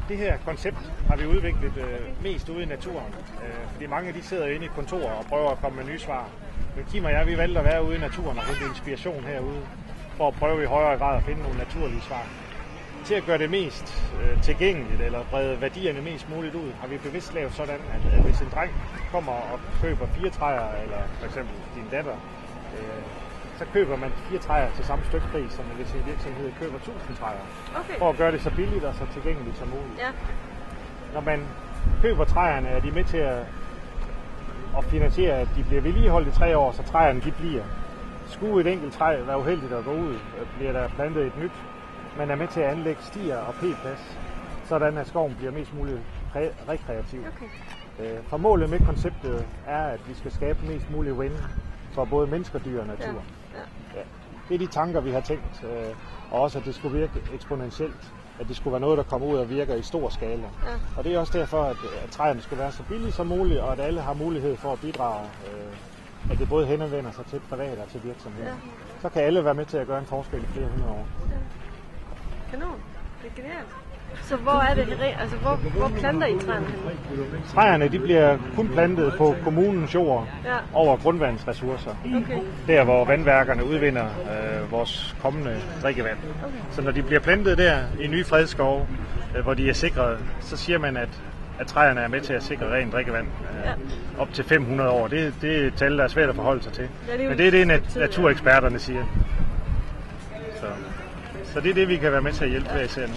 Det her koncept har vi udviklet mest ude i naturen, fordi mange de sidder inde i kontorer og prøver at komme med nye svar. Men Kim og jeg, vi valgte at være ude i naturen og hente inspiration herude, for at prøve i højere grad at finde nogle naturlige svar. Til at gøre det mest tilgængeligt eller brede værdierne mest muligt ud, har vi bevidst lavet sådan, at hvis en dreng kommer og køber 4 træer, eller for eksempel din datter, så køber man 4 træer til samme stykpris, som hvis en virksomhed køber 1000 træer. Okay. For at gøre det så billigt og så tilgængeligt som muligt. Ja. Når man køber træerne, er de med til at finansiere, at de bliver vedligeholdt i 3 år, så træerne de bliver. Skulle et enkelt træ være uheldigt at gå ud, bliver der plantet et nyt. Man er med til at anlægge stier og p-plads, sådan at skoven bliver mest muligt rekreativ. Okay. Formålet med konceptet er, at vi skal skabe mest muligt win for både mennesker, dyr og natur. Ja. Det er de tanker, vi har tænkt, og også at det skulle virke eksponentielt, at det skulle være noget, der kommer ud og virker i stor skala. Ja. Og det er også derfor, at træerne skal være så billige som muligt, og at alle har mulighed for at bidrage, at det både henvender sig til private og til virksomheder. Ja. Så kan alle være med til at gøre en forskel i flere hundrede år. Ja. Kanon. Det er genialt. Så hvor er det, altså hvor planter I træerne henne? Træerne de bliver kun plantet på kommunens jord over grundvandsressourcer. Okay. Der hvor vandværkerne udvinder vores kommende drikkevand. Okay. Så når de bliver plantet der i nye fredskove, hvor de er sikret, så siger man, at træerne er med til at sikre rent drikkevand op til 500 år. Det er et tal, der er svært at forholde sig til. Men det er det, natureksperterne siger. Så det er det, vi kan være med til at hjælpe hver især nu.